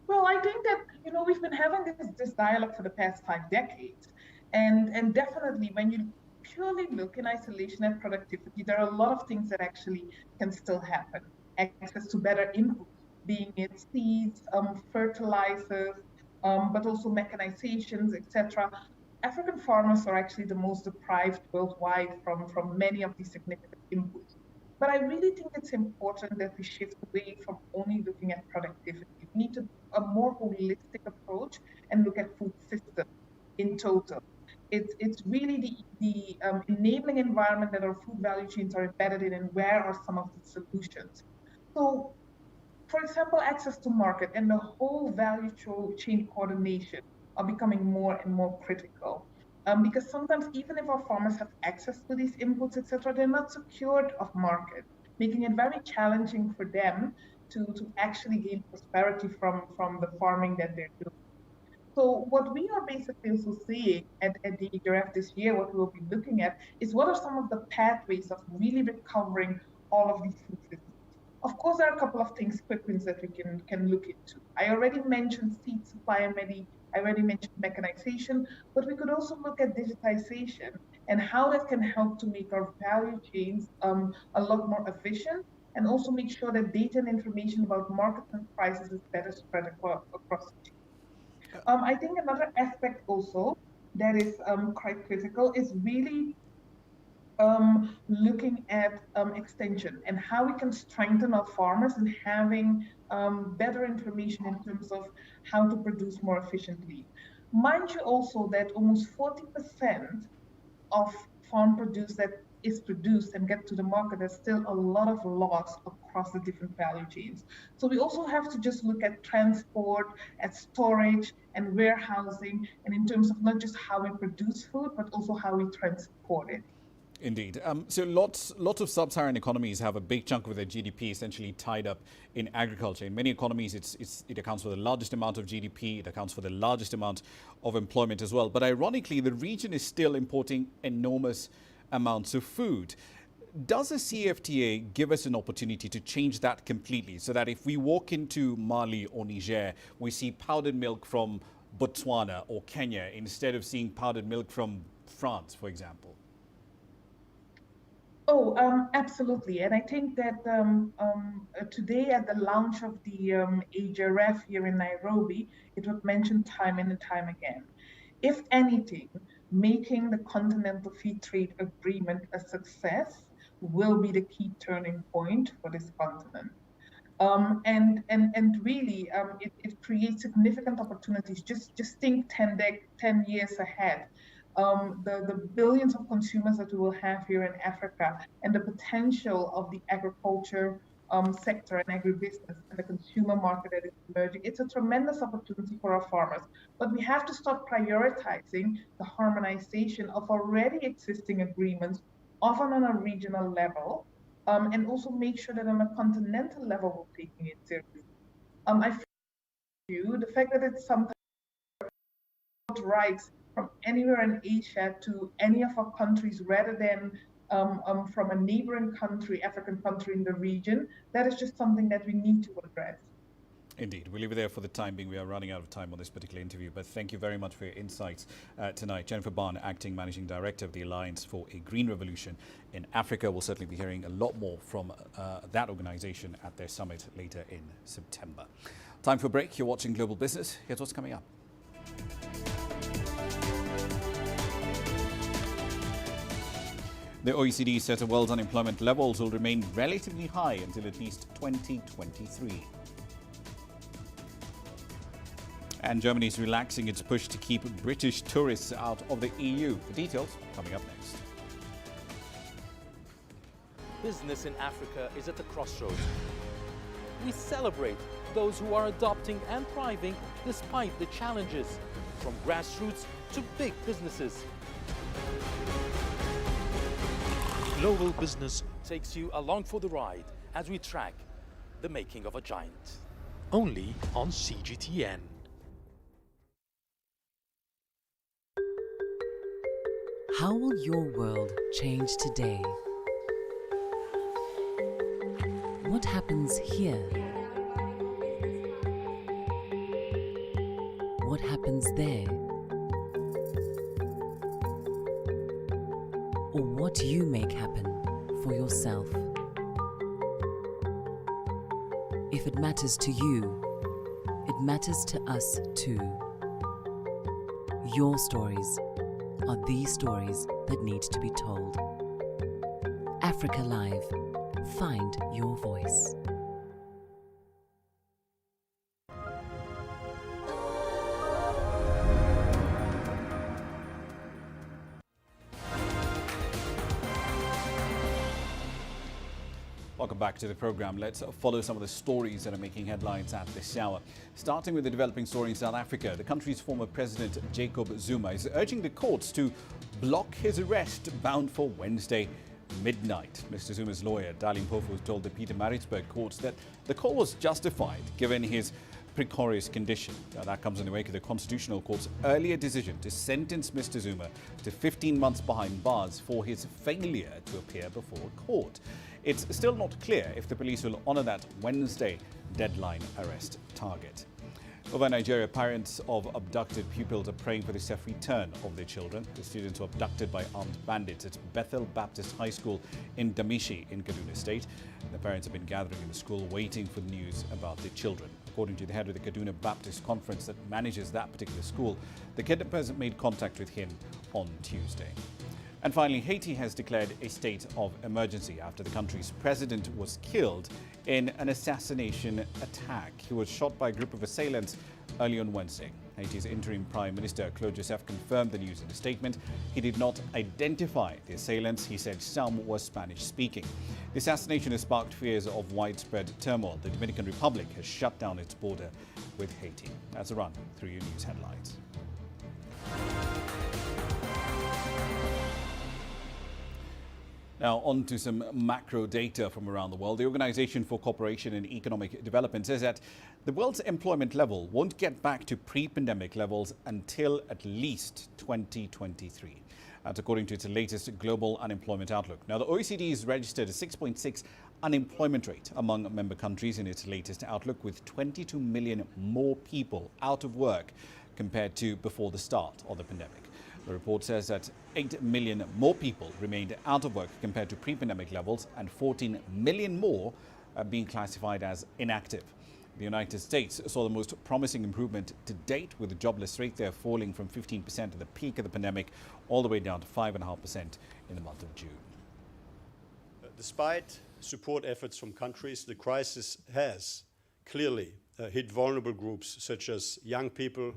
Well, I think that, we've been having this dialogue for the past 5 decades. And definitely, when you purely look in isolation at productivity, there are a lot of things that actually can still happen. Access to better inputs, being it seeds, fertilizers, but also mechanizations, etc. African farmers are actually the most deprived worldwide from many of these significant inputs. But I really think it's important that we shift away from only looking at productivity. We need a more holistic approach and look at food systems in total. It's really the the enabling environment that our food value chains are embedded in, and where are some of the solutions. So, for example, access to market and the whole value chain coordination are becoming more and more critical. Because sometimes even if our farmers have access to these inputs, etc., they're not secured of market, making it very challenging for them to actually gain prosperity from the farming that they're doing. So what we are basically also seeing at the EGRF this year, what we'll be looking at is what are some of the pathways of really recovering all of these food systems. Of course, there are a couple of things, quick wins that we can look into. I already mentioned seed supply and I already mentioned mechanization, but we could also look at digitization and how that can help to make our value chains a lot more efficient, and also make sure that data and information about markets and prices is better spread across the chain. I think another aspect also that is quite critical is really looking at extension and how we can strengthen our farmers and having better information in terms of how to produce more efficiently. Mind you also that almost 40% of farm produce that is produced and get to the market, there's still a lot of loss across the different value chains. So we also have to just look at transport, at storage and warehousing, and in terms of not just how we produce food, but also how we transport it.
Indeed. So lots of sub-Saharan economies have a big chunk of their GDP essentially tied up in agriculture. In many economies, it accounts for the largest amount of GDP. It accounts for the largest amount of employment as well. But ironically, the region is still importing enormous amounts of food. Does the CFTA give us an opportunity to change that completely, so that if we walk into Mali or Niger, we see powdered milk from Botswana or Kenya instead of seeing powdered milk from France, for example?
Oh, absolutely. And I think that today at the launch of the HRF here in Nairobi, it was mentioned time and time again. If anything, making the Continental Free Trade Agreement a success will be the key turning point for this continent. And really, it creates significant opportunities. Just think 10 years ahead. The billions of consumers that we will have here in Africa, and the potential of the agriculture sector and agribusiness and the consumer market that is emerging, it's a tremendous opportunity for our farmers. But we have to start prioritizing the harmonization of already existing agreements, often on a regional level, and also make sure that on a continental level we're taking it seriously. I feel the fact that it's sometimes rights from anywhere in Asia to any of our countries rather than from a neighboring country, African country in the region, that is just something that we need to address.
Indeed. We'll leave it there for the time being. We are running out of time on this particular interview, but thank you very much for your insights tonight. Jennifer Barn, Acting Managing Director of the Alliance for a Green Revolution in Africa. We'll certainly be hearing a lot more from that organization at their summit later in September. Time for a break. You're watching Global Business. Here's what's coming up. The OECD says the world's unemployment levels will remain relatively high until at least 2023. And Germany is relaxing its push to keep British tourists out of the EU. The details coming up next.
Business in Africa is at the crossroads. We celebrate those who are adopting and thriving despite the challenges, from grassroots to big businesses. Global Business takes you along for the ride as we track the making of a giant. Only on CGTN.
How will your world change today? What happens here? What happens there? Or what do you make happen for yourself? If it matters to you, it matters to us too. Your stories are these stories that need to be told. Africa Live. Find your voice.
Welcome back to the program. Let's follow some of the stories that are making headlines at this hour. Starting with the developing story in South Africa, the country's former president Jacob Zuma is urging the courts to block his arrest bound for Wednesday midnight. Mr. Zuma's lawyer, Darlene Pofu, told the Pietermaritzburg courts that the call was justified given his precarious condition. Now, that comes in the wake of the Constitutional Court's earlier decision to sentence Mr. Zuma to 15 months behind bars for his failure to appear before a court. It's still not clear if the police will honour that Wednesday deadline arrest target. Over Nigeria, parents of abducted pupils are praying for the safe return of their children. The students were abducted by armed bandits at Bethel Baptist High School in Damishi in Kaduna State. The parents have been gathering in the school waiting for news about their children. According to the head of the Kaduna Baptist Conference that manages that particular school, the kidnappers made contact with him on Tuesday. And finally, Haiti has declared a state of emergency after the country's president was killed in an assassination attack. He was shot by a group of assailants early on Wednesday. Haiti's interim Prime Minister Claude Joseph confirmed the news in a statement. He did not identify the assailants. He said some were Spanish-speaking. The assassination has sparked fears of widespread turmoil. The Dominican Republic has shut down its border with Haiti. That's a run through your news headlines. Now, on to some macro data from around the world. The Organization for Cooperation and Economic Development says that the world's employment level won't get back to pre-pandemic levels until at least 2023. That's according to its latest global unemployment outlook. Now, the OECD has registered a 6.6 unemployment rate among member countries in its latest outlook, with 22 million more people out of work compared to before the start of the pandemic. The report says that 8 million more people remained out of work compared to pre-pandemic levels, and 14 million more are being classified as inactive. The United States saw the most promising improvement to date, with the jobless rate there falling from 15% at the peak of the pandemic all the way down to 5.5% in the month of June.
Despite support efforts from countries, the crisis has clearly hit vulnerable groups such as young people,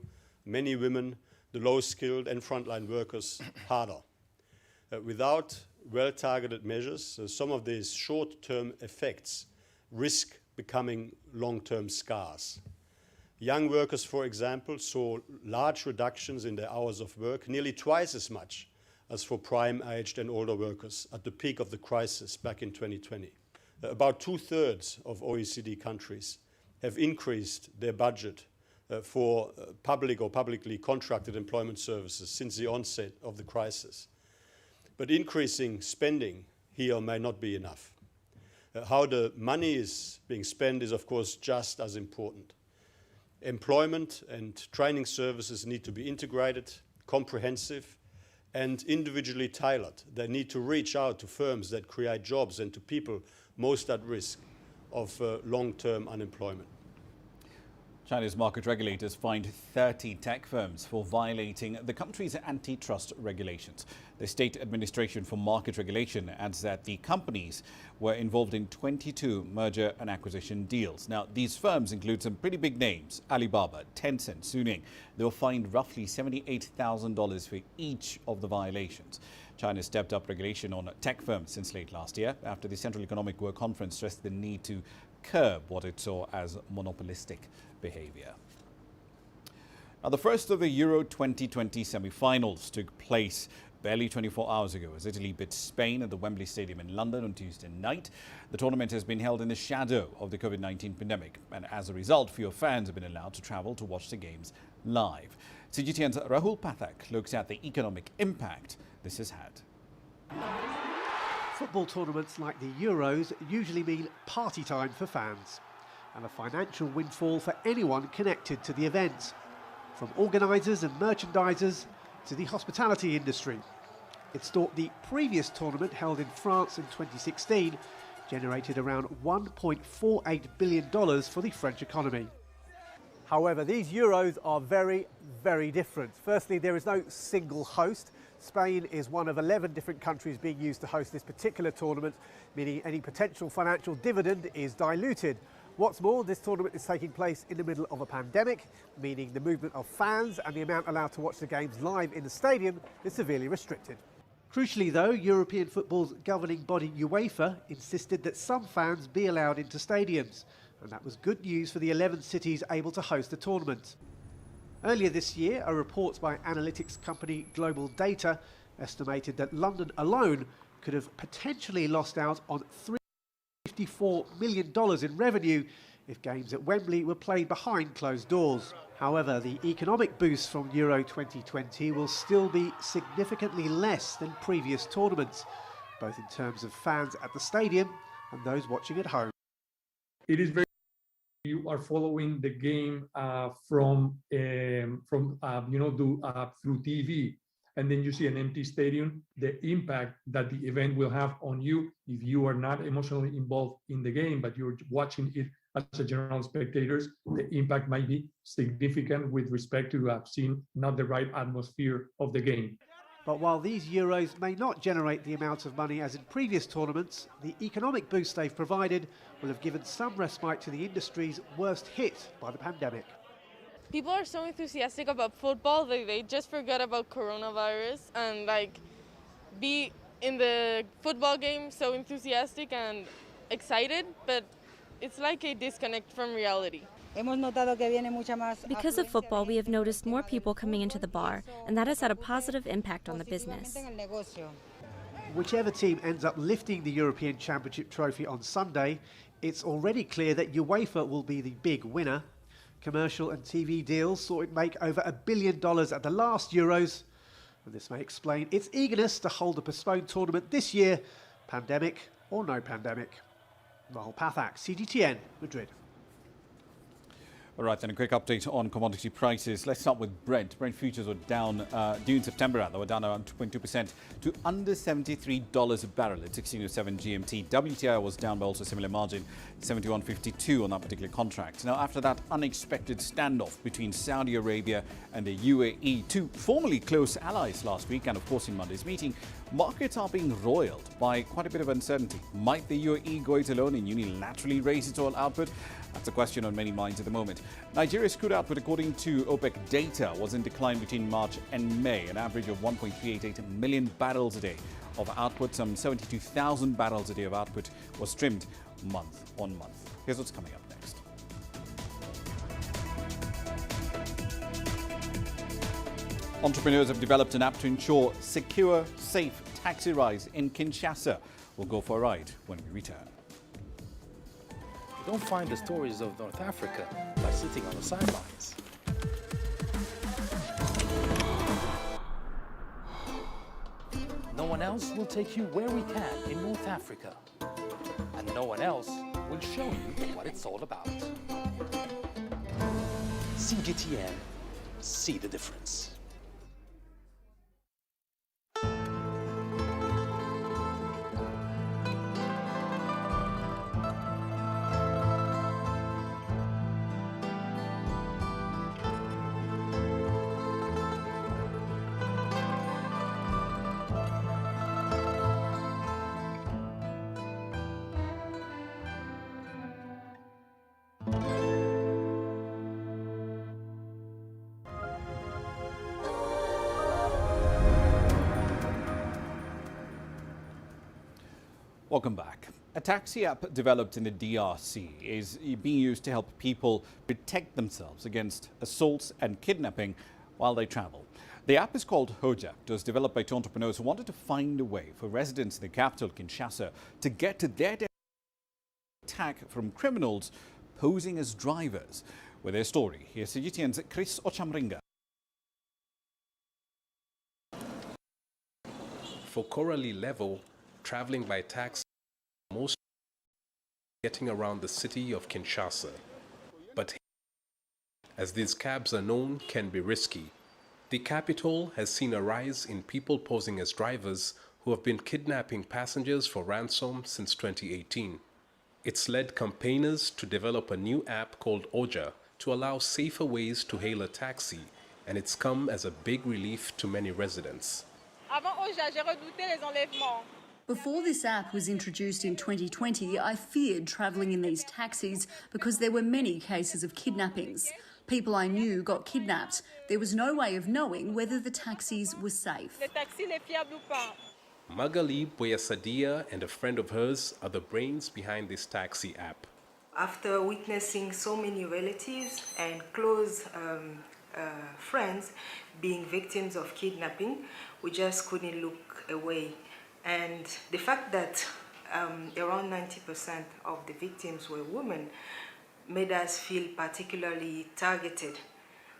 many women, the low-skilled and frontline workers harder. Without well-targeted measures, some of these short-term effects risk becoming long-term scars. Young workers, for example, saw large reductions in their hours of work, nearly twice as much as for prime-aged and older workers at the peak of the crisis back in 2020. About 2/3 of OECD countries have increased their budget for public or publicly contracted employment services since the onset of the crisis. But increasing spending here may not be enough. How the money is being spent is, of course, just as important. Employment and training services need to be integrated, comprehensive, and individually tailored. They need to reach out to firms that create jobs and to people most at risk of long-term unemployment.
China's market regulators fined 30 tech firms for violating the country's antitrust regulations. The State Administration for Market Regulation adds that the companies were involved in 22 merger and acquisition deals. Now, these firms include some pretty big names: Alibaba, Tencent, Suning. They were fined roughly $78,000 for each of the violations. China stepped up regulation on tech firms since late last year after the Central Economic Work Conference stressed the need to curb what it saw as monopolistic behaviour. Now, the first of the Euro 2020 semi-finals took place barely 24 hours ago as Italy beat Spain at the Wembley Stadium in London on Tuesday night. The tournament has been held in the shadow of the COVID-19 pandemic, and as a result, fewer fans have been allowed to travel to watch the games live. CGTN's Rahul Pathak looks at the economic impact this has had.
Football tournaments like the Euros usually mean party time for fans, and a financial windfall for anyone connected to the event, from organisers and merchandisers to the hospitality industry. It's thought the previous tournament, held in France in 2016, generated around $1.48 billion for the French economy.
However, these Euros are very, very different. Firstly, there is no single host. Spain is one of 11 different countries being used to host this particular tournament, meaning any potential financial dividend is diluted. What's more, this tournament is taking place in the middle of a pandemic, meaning the movement of fans and the amount allowed to watch the games live in the stadium is severely restricted.
Crucially though, European football's governing body UEFA insisted that some fans be allowed into stadiums, and that was good news for the 11 cities able to host the tournament. Earlier this year, a report by analytics company Global Data estimated that London alone could have potentially lost out on $54 million in revenue if games at Wembley were played behind closed doors. However, the economic boost from Euro 2020 will still be significantly less than previous tournaments, both in terms of fans at the stadium and those watching at home.
It is very you are following the game through TV, and then you see an empty stadium, the impact that the event will have on you if you are not emotionally involved in the game, but you're watching it as a general spectators, the impact might be significant with respect to seeing not the right atmosphere of the game.
But while these Euros may not generate the amount of money as in previous tournaments, the economic boost they've provided will have given some respite to the industries worst hit by the pandemic.
People are so enthusiastic about football that they just forgot about coronavirus and be in the football game so enthusiastic and excited, but it's like a disconnect from reality.
Because of football, we have noticed more people coming into the bar, and that has had a positive impact on the business.
Whichever team ends up lifting the European Championship trophy on Sunday, it's already clear that UEFA will be the big winner. Commercial and TV deals saw it make over $1 billion at the last Euros, and this may explain its eagerness to hold a postponed tournament this year, pandemic or no pandemic. Rahul Pathak, CGTN, Madrid.
All right, then a quick update on commodity prices. Let's start with Brent. Brent futures were down due in September. They were down around 2.2% to under $73 a barrel at 16:07 GMT. WTI was down by also similar margin, 71.52 on that particular contract. Now, after that unexpected standoff between Saudi Arabia and the UAE, two formerly close allies last week, and of course in Monday's meeting, markets are being roiled by quite a bit of uncertainty. Might the UAE go it alone and unilaterally raise its oil output? That's a question on many minds at the moment. Nigeria's crude output, according to OPEC data, was in decline between March and May, an average of 1.388 million barrels a day of output. Some 72,000 barrels a day of output was trimmed month on month. Here's what's coming up next. Entrepreneurs have developed an app to ensure secure, safe taxi rides in Kinshasa. We'll go for a ride when we return.
You don't find the stories of North Africa by sitting on the sidelines. No one else will take you where we can in North Africa. And no one else will show you what it's all about. CGTN, see the difference.
Welcome back. A taxi app developed in the DRC is being used to help people protect themselves against assaults and kidnapping while they travel. The app is called Hoja. It was developed by two entrepreneurs who wanted to find a way for residents in the capital, Kinshasa, to get to their attack from criminals posing as drivers. With their story, here's CGTN's Chris Ochamringa.
For Coralie Level, traveling by taxi most getting around the city of Kinshasa. But as these cabs are known, can be risky. The capital has seen a rise in people posing as drivers who have been kidnapping passengers for ransom since 2018. It's led campaigners to develop a new app called Hoja to allow safer ways to hail a taxi, and it's come as a big relief to many residents.
Avant Hoja, j'ai redouté les enlèvements.
Before this app was introduced in 2020, I feared travelling in these taxis because there were many cases of kidnappings. People I knew got kidnapped. There was no way of knowing whether the taxis were safe.
Magali Boyasadia and a friend of hers are the brains behind this taxi app.
After witnessing so many relatives and close friends being victims of kidnapping, we just couldn't look away. And the fact that around 90% of the victims were women made us feel particularly targeted.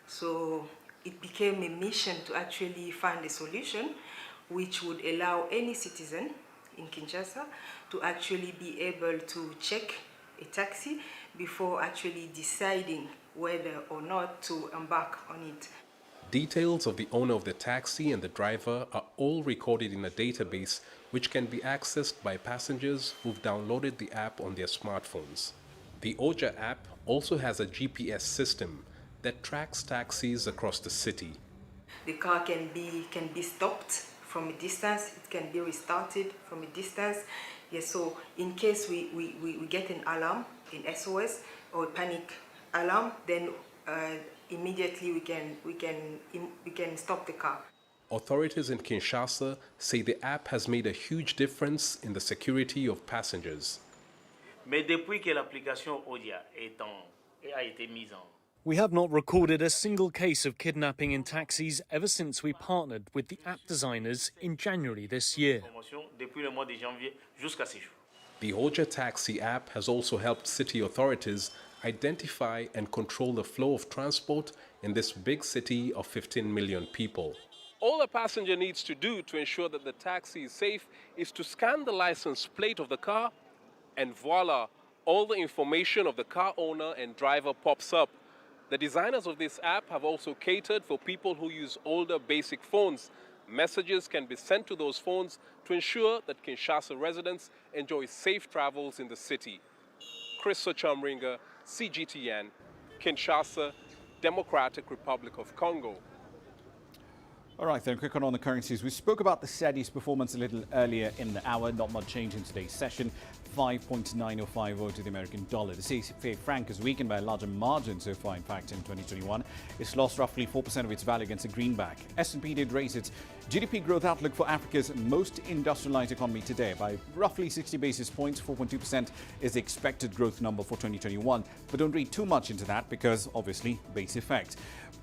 So it became a mission to actually find a solution which would allow any citizen in Kinshasa to actually be able to check a taxi before actually deciding whether or not to embark on it.
Details of the owner of the taxi and the driver are all recorded in a database which can be accessed by passengers who've downloaded the app on their smartphones. The Oja app also has a GPS system that tracks taxis across the city.
The car can be stopped from a distance, it can be restarted from a distance. Yes, so in case we get an alarm, an SOS or a panic alarm, then immediately we can stop the car.
Authorities in Kinshasa say the app has made a huge difference in the security of passengers.
Mais depuis que l'application Odia a été mise en
We have not recorded a single case of kidnapping in taxis ever since we partnered with the app designers in January this year.
promotion depuis le mois de janvier jusqu'à ce jour.
The Oja taxi app has also helped city authorities identify and control the flow of transport in this big city of 15 million people. All a passenger needs to do to ensure that the taxi is safe is to scan the license plate of the car, and voila, all the information of the car owner and driver pops up. The designers of this app have also catered for people who use older basic phones. Messages can be sent to those phones to ensure that Kinshasa residents enjoy safe travels in the city. Chris Ochamringa, CGTN, Kinshasa, Democratic Republic of Congo.
All right, then, quick on the currencies. We spoke about the cedi's performance a little earlier in the hour. Not much change in today's session. 5.9050 to the American dollar. The CFA franc has weakened by a larger margin so far, in fact, in 2021. It's lost roughly 4% of its value against the greenback. S&P did raise its GDP growth outlook for Africa's most industrialized economy today by roughly 60 basis points. 4.2% is the expected growth number for 2021. But don't read too much into that because, obviously, base effect.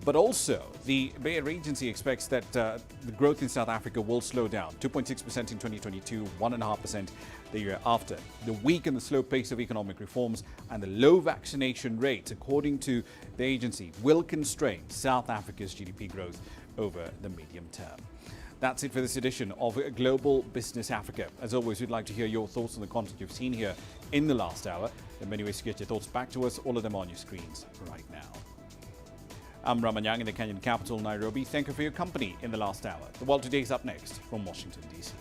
But also, the Bayer Agency expects that the growth in South Africa will slow down. 2.6% in 2022, 1.5% the year after. The weak and the slow pace of economic reforms and the low vaccination rates, according to the agency, will constrain South Africa's GDP growth over the medium term. That's it for this edition of Global Business Africa. As always, we'd like to hear your thoughts on the content you've seen here in the last hour. There are many ways to get your thoughts back to us, all of them on your screens right now. I'm Ramah Nyang in the Kenyan capital, Nairobi. Thank you for your company in the last hour. The World Today is up next from Washington, D.C.